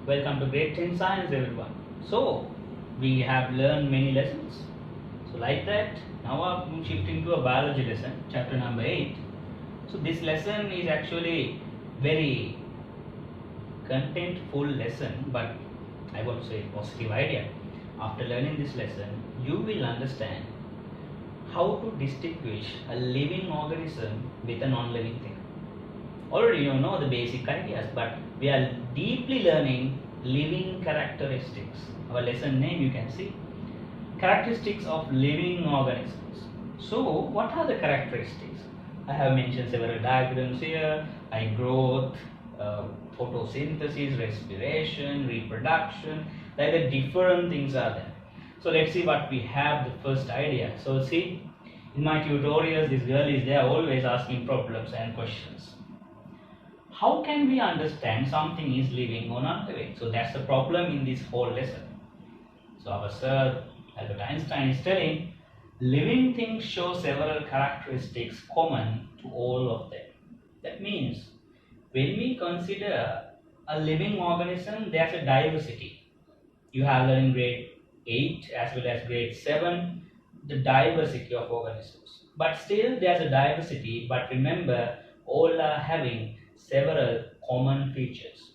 Welcome to Grade 10 Science, everyone. So, we have learned many lessons. So, like that, now I'm shifting to a biology lesson, chapter number 8. So, this lesson is actually very contentful lesson, but I want to say positive idea. After learning this lesson, you will understand how to distinguish a living organism with a non-living thing. Already you know the basic ideas, but we are deeply learning living characteristics. Our lesson name you can see, characteristics of living organisms. So what are the characteristics? I have mentioned several diagrams here, like growth, photosynthesis, respiration, reproduction, like the different things are there. So let's see what we have, the first idea. So see, in my tutorials this girl is there always asking problems and questions. How can we understand something is living or not living? So that's the problem in this whole lesson. So our sir Albert Einstein is telling living things show several characteristics common to all of them. That means when we consider a living organism, there's a diversity. You have learned in grade 8 as well as grade 7 the diversity of organisms. But still there's a diversity, but remember all are having several common features,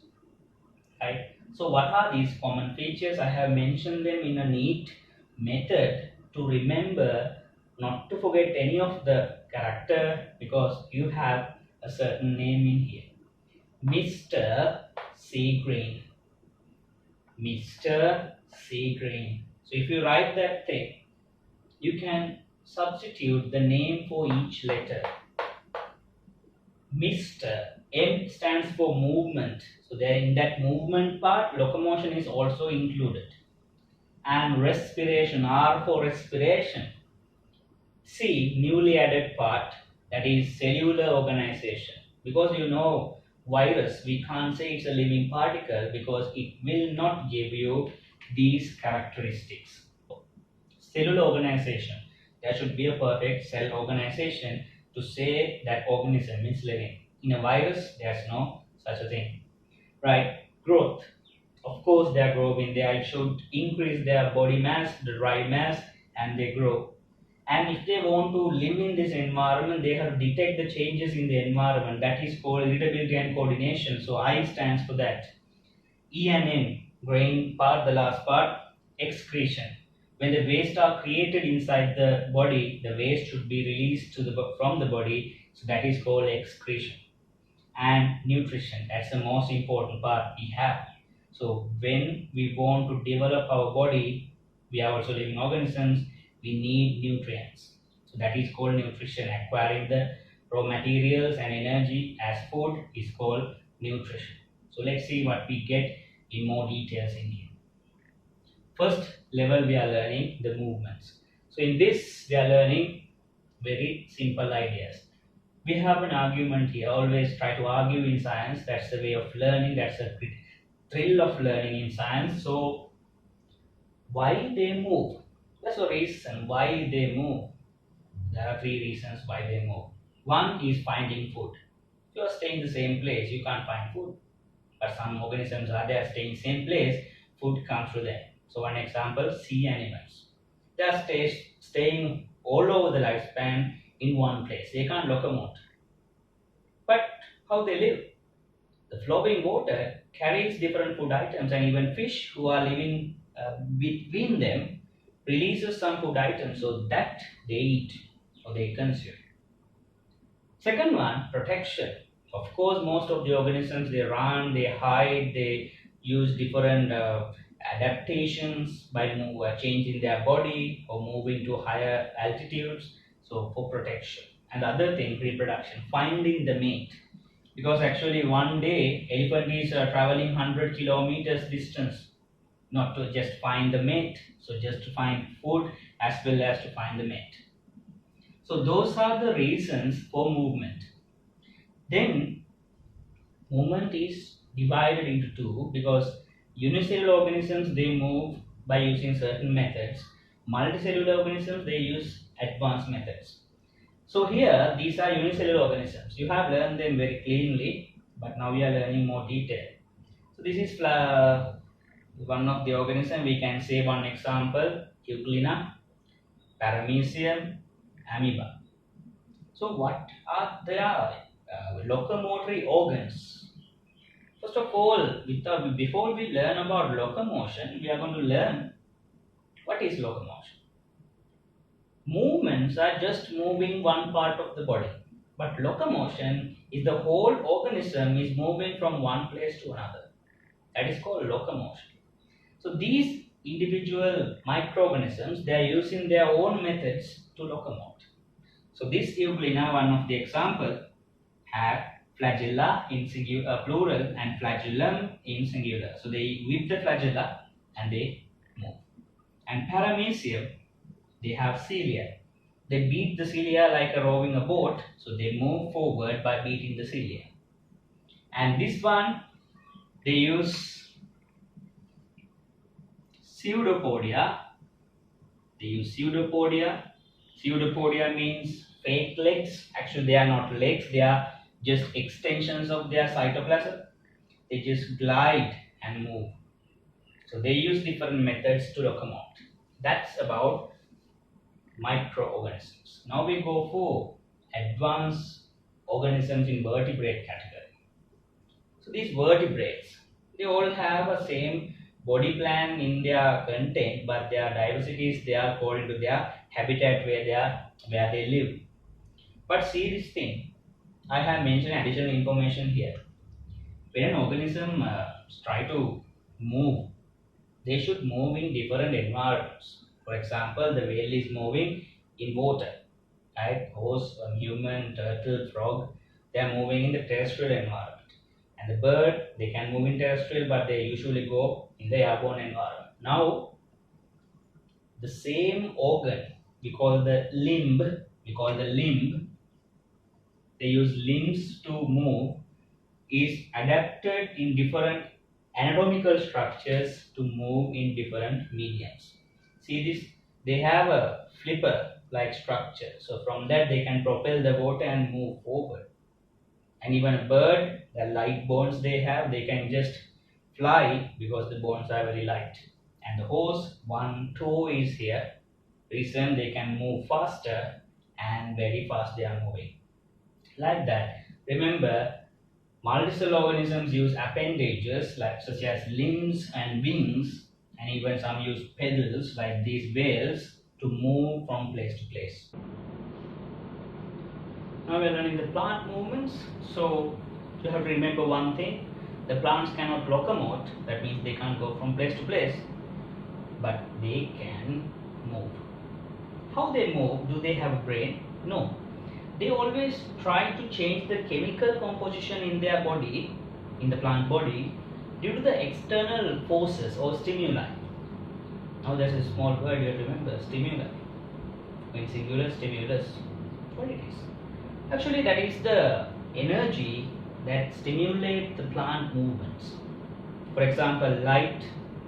right? So what are these common features? I have mentioned them in a neat method to remember, not to forget any of the character, because you have a certain name in here. Mr. Sea Green. Mr. Sea Green. So if you write that thing, you can substitute the name for each letter. Mr. M stands for movement. So there in that movement part, locomotion is also included. And respiration, R for respiration. C, newly added part, that is cellular organization. Because you know, virus, we can't say it's a living particle because it will not give you these characteristics. Cellular organization, there should be a perfect cell organization to say that organism is living. In a virus, there's no such a thing, right? Growth, of course, they are growing. They should increase their body mass, the dry mass, and they grow. And if they want to live in this environment, they have to detect the changes in the environment. That is called irritability and coordination. So I stands for that. E and N, grain part, the last part, excretion. When the waste are created inside the body, the waste should be released from the body. So that is called excretion. And nutrition, that's the most important part we have. So when we want to develop our body, we are also living organisms, we need nutrients. So that is called nutrition. Acquiring the raw materials and energy as food is called nutrition. So let's see what we get in more details in here. First level we are learning the movements. So in this we are learning very simple ideas. We have an argument here. Always try to argue in science. That's the way of learning. That's the thrill of learning in science. So why they move? That's the reason why they move. There are three reasons why they move. One is finding food. If you are staying in the same place, you can't find food. But some organisms are there staying in the same place, food comes to them. So one example, sea animals. They are staying all over the lifespan in one place. They can't locomote. But how they live? The flowing water carries different food items, and even fish who are living between them releases some food items so that they eat or they consume. Second one, protection. Of course, most of the organisms they run, they hide, they use different adaptations by changing their body or moving to higher altitudes. So for protection. And the other thing, reproduction, finding the mate. Because actually one day elephant is traveling 100 kilometers distance, not to just find the mate, so just to find food as well as to find the mate. So those are the reasons for movement. Then movement is divided into two, because unicellular organisms they move by using certain methods. Multicellular organisms they use advanced methods. So here these are unicellular organisms. You have learned them very cleanly, but now we are learning more detail. So this is one of the organism. We can say one example: Euglena, Paramecium, amoeba. So what are their locomotory organs? First of all, before we learn about locomotion, we are going to learn what is locomotion. Movements are just moving one part of the body, but locomotion is the whole organism is moving from one place to another. That is called locomotion. So these individual microorganisms, they are using their own methods to locomote. So this Euglena, one of the example, have flagella in plural and flagellum in singular. So they whip the flagella and they move. And Paramecium, they have cilia. They beat the cilia like a rowing a boat, so they move forward by beating the cilia. And this one, they use pseudopodia. They use pseudopodia. Pseudopodia means fake legs. Actually, they are not legs, they are just extensions of their cytoplasm. They just glide and move. So they use different methods to locomote. That's about microorganisms. Now we go for advanced organisms in vertebrate category. So these vertebrates, they all have a same body plan in their content, but their diversities they are according to their habitat where they live. But see this thing, I have mentioned additional information here. When an organism try to move, they should move in different environments. For example, the whale is moving in water, right? Horse, human, turtle, frog, they are moving in the terrestrial environment. And the bird, they can move in terrestrial, but they usually go in the airborne environment. Now, the same organ, we call the limb, they use limbs to move, is adapted in different anatomical structures to move in different mediums. See this, they have a flipper like structure, so from that they can propel the water and move forward. And even a bird, the light bones they have, they can just fly because the bones are very light. And the horse, one toe is here, reason they can move faster and very fast they are moving. Like that. Remember, multicellular organisms use appendages such as limbs and wings, and even some use pedals like these whales to move from place to place. Now we are learning the plant movements. So you have to remember one thing: the plants cannot locomote, that means they can't go from place to place, but they can move. How they move? Do they have a brain? No. They always try to change the chemical composition in their body, in the plant body, due to the external forces or stimuli. Now there's a small word you have to remember: stimuli. In singular, stimulus. What it is? Actually, that is the energy that stimulates the plant movements. For example, light,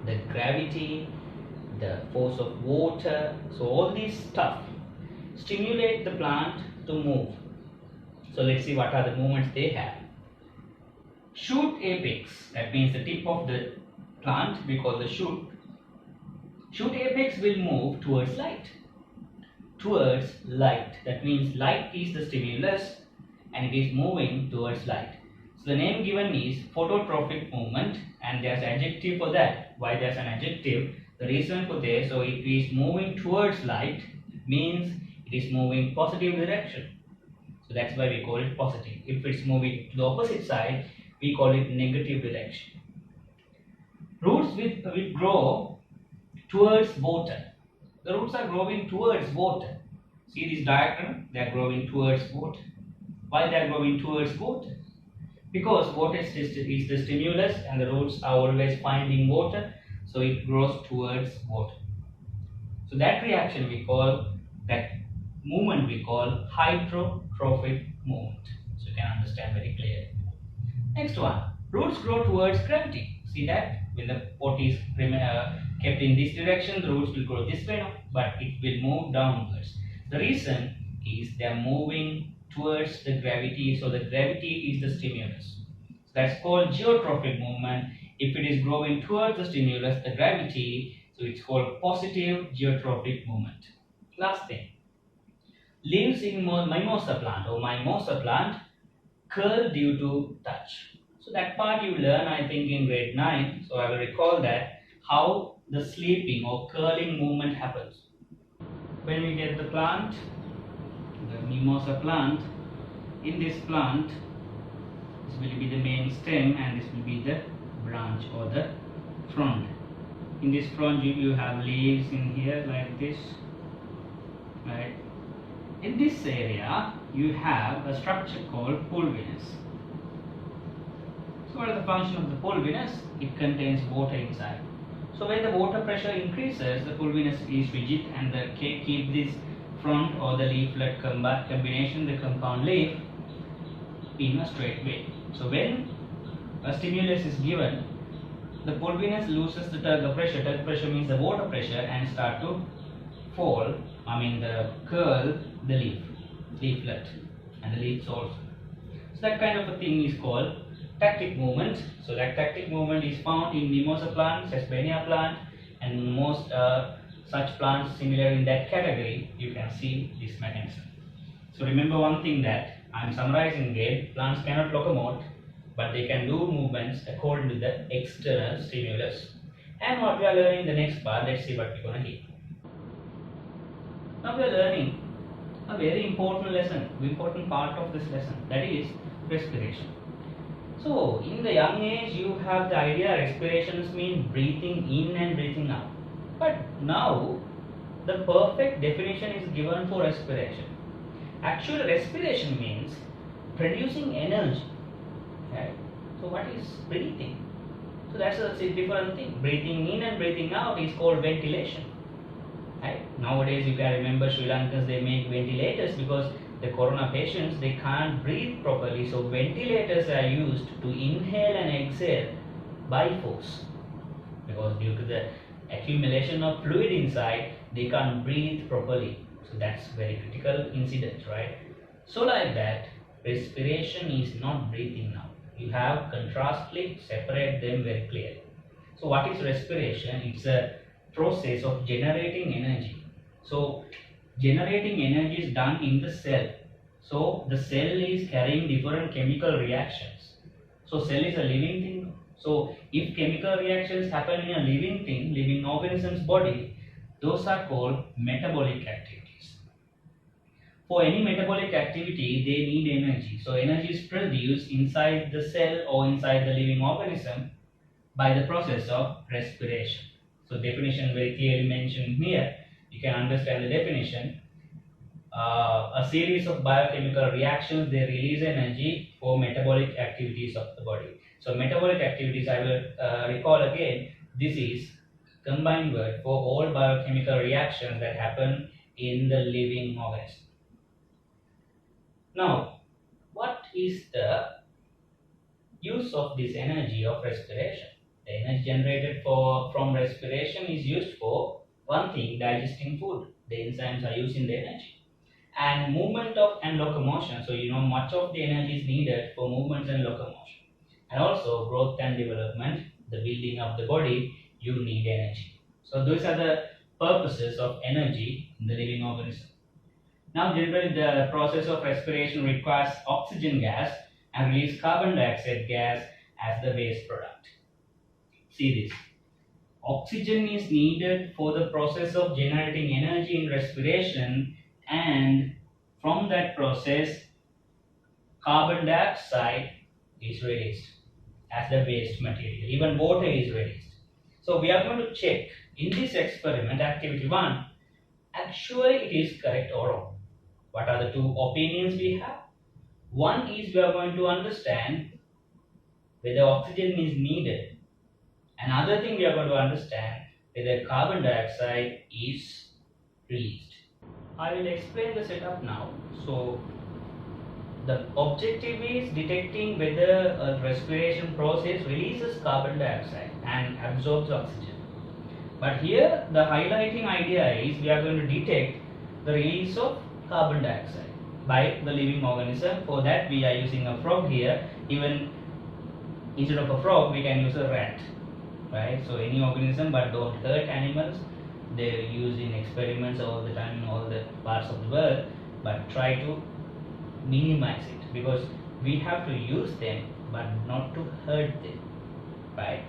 the gravity, the force of water. So all these stuff stimulate the plant to move. So let's see what are the movements they have. Shoot apex, that means the tip of the plant, we call the shoot. Shoot apex will move towards light. Towards light, that means light is the stimulus and it is moving towards light. So the name given is phototropic movement, and there's an adjective for that. Why there's an adjective? The reason for this, so it is moving towards light, means it is moving positive direction. So that's why we call it positive. If it's moving to the opposite side, we call it negative direction. Roots will grow towards water. The roots are growing towards water. See this diagram? They are growing towards water. Why they are growing towards water? Because water is the stimulus and the roots are always finding water, so it grows towards water. So that reaction we call, that movement we call hydrotrophic movement. So you can understand very clearly. Next one, roots grow towards gravity. See that? When the pot is kept in this direction, the roots will grow this way, but it will move downwards. The reason is they are moving towards the gravity, so the gravity is the stimulus. So that's called geotrophic movement, If it is growing towards the stimulus, the gravity, so it's called positive geotropic movement. Last thing, leaves in mimosa plant curl due to touch. So that part you learn, I think, in grade 9. So I will recall that how the sleeping or curling movement happens. When we get the plant, the mimosa plant, in this plant, this will be the main stem and this will be the branch or the frond. In this frond you have leaves in here like this, right? In this area you have a structure called pulvinus. So what is the function of the pulvinus? It contains water inside. So when the water pressure increases, the pulvinus is rigid and the keep this frond or the leaflet combination, the compound leaf, in a straight way. So when a stimulus is given, the pulvinus loses the turgor pressure. Turgor pressure means the water pressure, and start to fall, the curl the leaflet and the leaves also. So that kind of a thing is called tactic movement. So that tactic movement is found in mimosa plant, sesbania plant, and most such plants similar in that category. You can see this mechanism. So remember one thing, that I am summarizing again: plants cannot locomote, but they can do movements according to the external stimulus. And what we are learning in the next part, let's see what we're going to hear. Now we are learning a very important lesson, important part of this lesson, that is respiration. So in the young age you have the idea respirations mean breathing in and breathing out. But now the perfect definition is given for respiration. Actually respiration means producing energy. Right? So what is breathing? So that's a different thing. Breathing in and breathing out is called ventilation. Right? Nowadays you can remember Sri Lankans, they make ventilators because the corona patients, they can't breathe properly. So ventilators are used to inhale and exhale by force, because due to the accumulation of fluid inside, they can't breathe properly. So that's very critical incident, right? So like that, respiration is not breathing now. You have contrastly separate them very clearly. So what is respiration? It's a process of generating energy. So generating energy is done in the cell. So the cell is carrying different chemical reactions. So cell is a living thing. So if chemical reactions happen in a living thing, living organism's body, those are called metabolic activities. For any metabolic activity, they need energy. So energy is produced inside the cell or inside the living organism by the process of respiration. So definition very clearly mentioned here. You can understand the definition. A series of biochemical reactions, they release energy for metabolic activities of the body. So metabolic activities, I will recall again, this is combined word for all biochemical reactions that happen in the living organism. Now, what is the use of this energy of respiration? The energy generated from respiration is used for one thing, digesting food. The enzymes are using the energy. And movement of and locomotion. So much of the energy is needed for movements and locomotion. And also growth and development, the building of the body, you need energy. So those are the purposes of energy in the living organism. Now generally the process of respiration requires oxygen gas and release carbon dioxide gas as the waste product. See this. Oxygen is needed for the process of generating energy in respiration, and from that process carbon dioxide is released as the waste material. Even water is released. So we are going to check in this experiment, activity 1, actually it is correct or wrong. What are the two opinions we have? One is we are going to understand whether oxygen is needed. Another thing we are going to understand whether carbon dioxide is released. I will explain the setup now. So the objective is detecting whether a respiration process releases carbon dioxide and absorbs oxygen. But here the highlighting idea is we are going to detect the release of carbon dioxide by the living organism. For that we are using a frog here. Even instead of a frog we can use a rat, right? So any organism, but don't hurt animals. They're used in experiments all the time in all the parts of the world, but try to minimize it, because we have to use them but not to hurt them, right?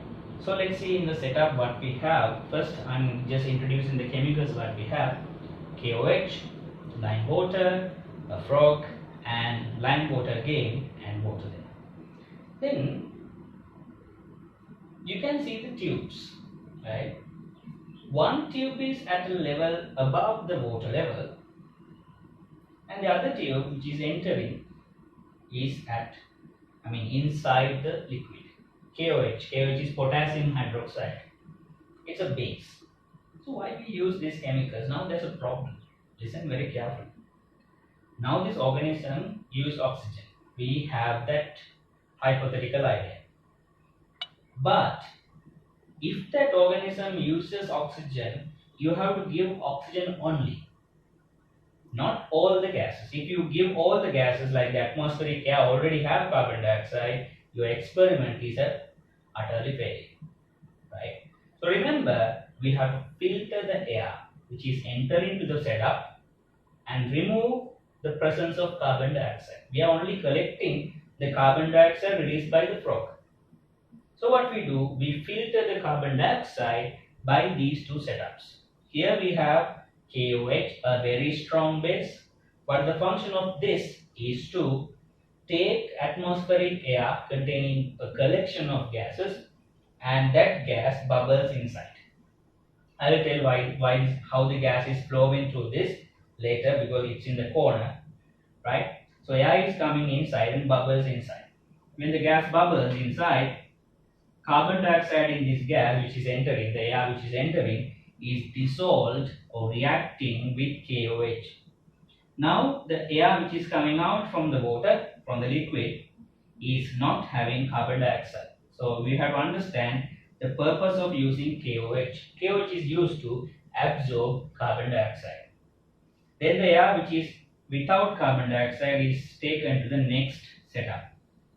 So let's see in the setup what we have. First I'm just introducing the chemicals what we have: KOH, lime water, a frog, and lime water again, and water there. Then you can see the tubes, right? One tube is at a level above the water level, and the other tube which is entering is at, inside the liquid. KOH is potassium hydroxide. It's a base. So why we use these chemicals? Now there's a problem. Listen very carefully. Now this organism used oxygen. We have that hypothetical idea. But if that organism uses oxygen, you have to give oxygen only, not all the gases. If you give all the gases, like the atmospheric air already have carbon dioxide, your experiment is utterly failed, right? So remember, we have to filter the air which is entering to the setup and remove the presence of carbon dioxide. We are only collecting the carbon dioxide released by the frog. So what we do, we filter the carbon dioxide by these two setups. Here we have KOH, a very strong base, but the function of this is to take atmospheric air containing a collection of gases, and that gas bubbles inside. I will tell how the gas is flowing through this later, because it's in the corner, right? So air is coming inside and bubbles inside. When the gas bubbles inside, carbon dioxide in this gas which is entering, the air which is entering, is dissolved or reacting with KOH. Now the air which is coming out from the water, from the liquid, is not having carbon dioxide. So we have to understand the purpose of using KOH. KOH is used to absorb carbon dioxide. Then the air which is without carbon dioxide is taken to the next setup.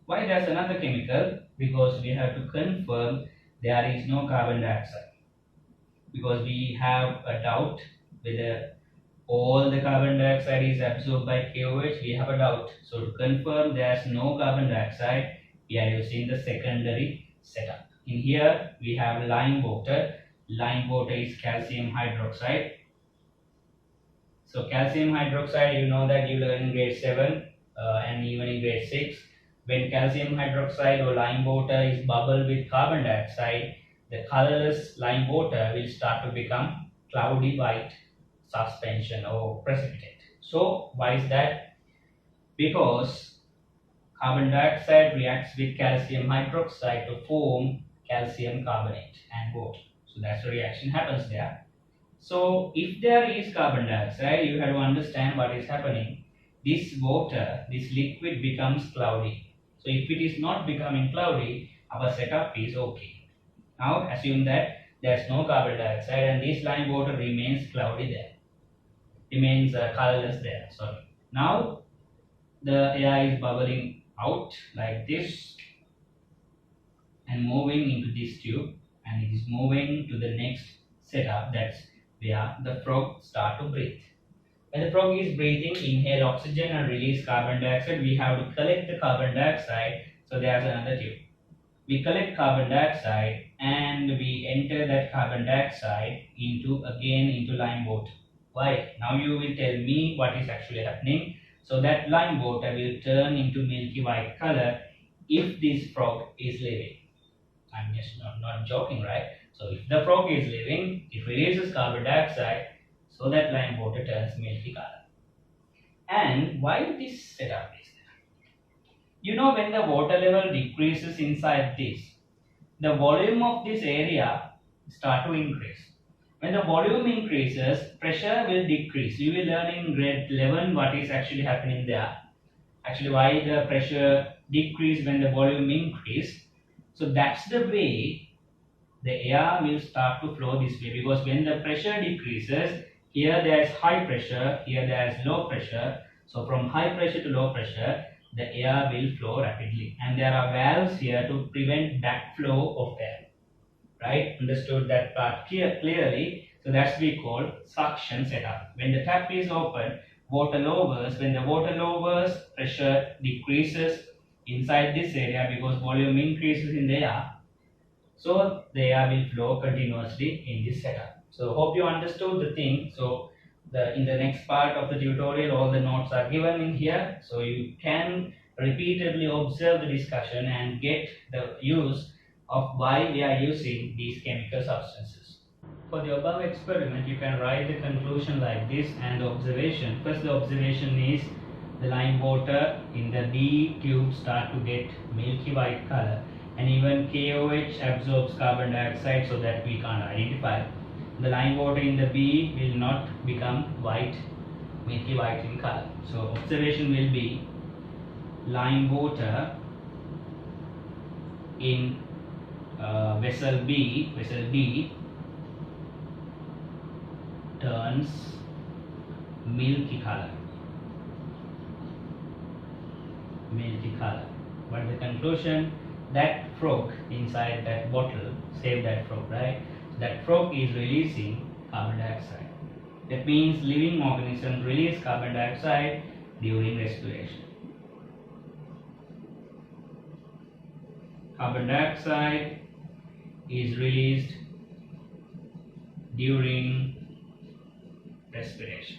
Why there's another chemical? Because we have to confirm there is no carbon dioxide. Because we have a doubt whether all the carbon dioxide is absorbed by KOH, we have a doubt. So to confirm there's no carbon dioxide, we are using the secondary setup. In here we have lime water. Lime water is calcium hydroxide. So calcium hydroxide, you know that you learn in grade 7 and even in grade 6. When calcium hydroxide or lime water is bubbled with carbon dioxide, the colorless lime water will start to become cloudy white suspension or precipitate. So why is that? Because carbon dioxide reacts with calcium hydroxide to form calcium carbonate and water. So that's the reaction happens there. So if there is carbon dioxide, you have to understand what is happening. This water, this liquid becomes cloudy. So if it is not becoming cloudy, our setup is okay. Now assume that there's no carbon dioxide and this lime water remains cloudy there. Remains colorless there, sorry. Now the air is bubbling out like this and moving into this tube, and it is moving to the next setup. That's where the frog start to breathe. When the frog is breathing, inhale oxygen and release carbon dioxide, we have to collect the carbon dioxide. So there's another tube. We collect carbon dioxide and we enter that carbon dioxide into lime water. Why? Now you will tell me what is actually happening. So that lime water will turn into milky white color if this frog is living. I'm just not joking, right? So if the frog is living, it releases carbon dioxide, so that lime water turns milky color. And why this setup is there? You know, when the water level decreases inside this, the volume of this area start to increase. When the volume increases, pressure will decrease. You will learn in grade 11 what is actually happening there. Actually, why the pressure decrease when the volume increase. So that's the way the air will start to flow this way, because when the pressure decreases, here there is high pressure, here there is low pressure. So from high pressure to low pressure, the air will flow rapidly. And there are valves here to prevent that flow of air. Right? Understood that part clearly. So that's we call suction setup. When the tap is open, water lowers. When the water lowers, pressure decreases inside this area because volume increases in the air. So the air will flow continuously in this setup. So hope you understood the thing. So in the next part of the tutorial, all the notes are given in here. So you can repeatedly observe the discussion and get the use of why we are using these chemical substances. For the above experiment, you can write the conclusion like this and the observation. First, the observation is the lime water in the B tube start to get milky white color, and even KOH absorbs carbon dioxide so that we can't identify. The lime water in the B will not become white, milky white in color. So observation will be lime water in vessel D turns milky color. But the conclusion, that frog inside that bottle, save that frog, right? That frog is releasing carbon dioxide. That means living organisms release carbon dioxide during respiration. Carbon dioxide is released during respiration.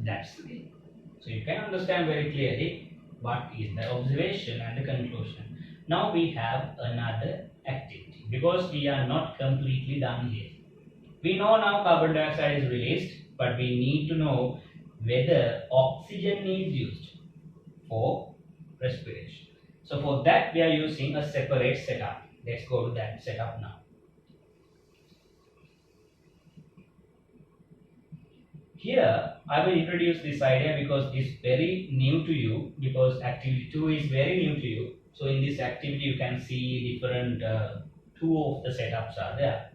That's the way. So you can understand very clearly what is the observation and the conclusion. Now we have another activity because we are not completely done here. We know now carbon dioxide is released, but we need to know whether oxygen is used for respiration. So for that we are using a separate setup. Let's go to that setup now. Here I will introduce this idea because it's very new to you, because activity 2 is very new to you. So in this activity you can see different two of the setups are there.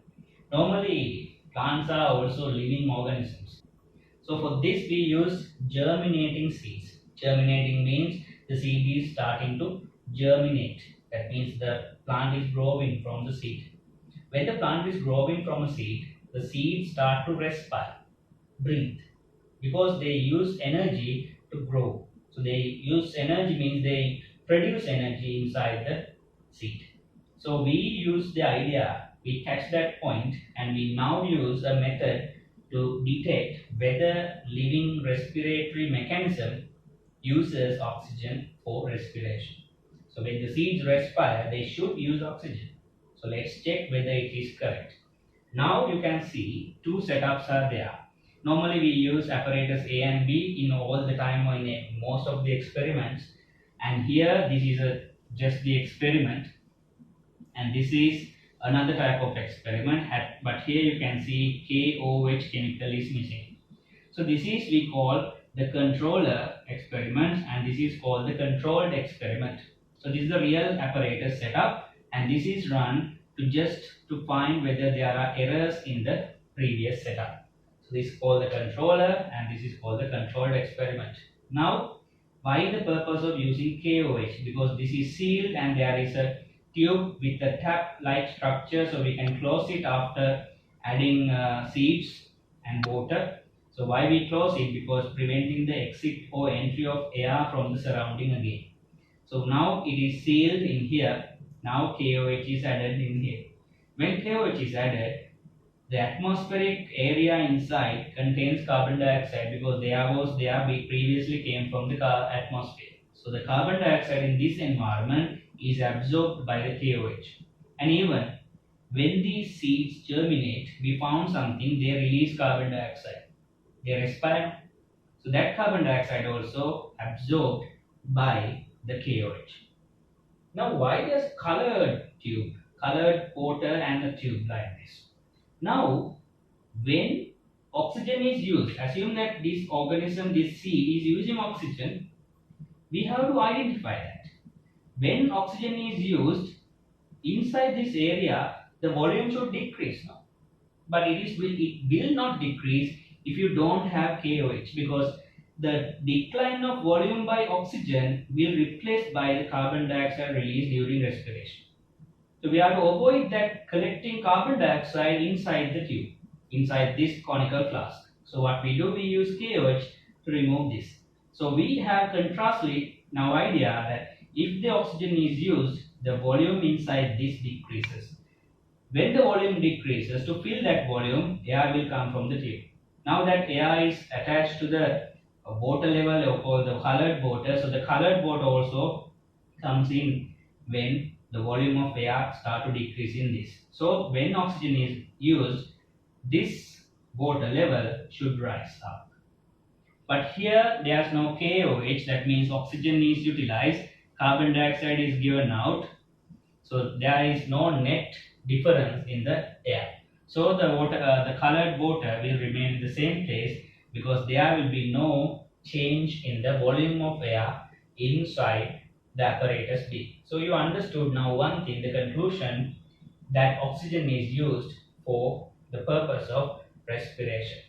Normally plants are also living organisms. So for this we use germinating seeds. Germinating means the seed is starting to germinate. That means the plant is growing from the seed. When the plant is growing from a seed, the seeds start to respire, breathe, because they use energy to grow. So they use energy means they produce energy inside the seed. So we use the idea, we catch that point, and we now use a method to detect whether living respiratory mechanism uses oxygen for respiration. So when the seeds respire, they should use oxygen. So let's check whether it is correct. Now you can see two setups are there. Normally we use apparatus A and B in all the time or in most of the experiments. And here this is just the experiment. And this is another type of experiment. But here you can see KOH chemical is missing. So this is we call the controller experiment, and this is called the controlled experiment. So this is the real apparatus setup, and this is run to find whether there are errors in the previous setup. So this is called the controller, and this is called the controlled experiment. Now, why the purpose of using KOH? Because this is sealed and there is a tube with a tap-like structure, so we can close it after adding seeds and water. So why we close it? Because preventing the exit or entry of air from the surrounding again. So now it is sealed in here. Now KOH is added in here. When KOH is added, the atmospheric area inside contains carbon dioxide because the air was there previously came from the atmosphere. So the carbon dioxide in this environment is absorbed by the KOH. And even when these seeds germinate, we found something, they release carbon dioxide. They respire. So that carbon dioxide also absorbed by the KOH. Now why does colored water and a tube like this? Now when oxygen is used, assume that this organism, this seed is using oxygen, we have to identify that. When oxygen is used, inside this area, the volume should decrease now. But it will not decrease if you don't have KOH, because the decline of volume by oxygen will be replaced by the carbon dioxide released during respiration. So we have to avoid that collecting carbon dioxide inside the tube, inside this conical flask. So what we do, we use KOH to remove this. So we have contrastly now idea that if the oxygen is used, the volume inside this decreases. When the volume decreases, to fill that volume, air will come from the tube. Now that air is attached to the water level or the colored water, so the colored water also comes in when the volume of air start to decrease in this. So when oxygen is used, this water level should rise up. But here there is no KOH, that means oxygen is utilized, carbon dioxide is given out. So there is no net difference in the air. So the water, the colored water will remain in the same place because there will be no change in the volume of air inside the apparatus B. So you understood now one thing, the conclusion that oxygen is used for the purpose of respiration.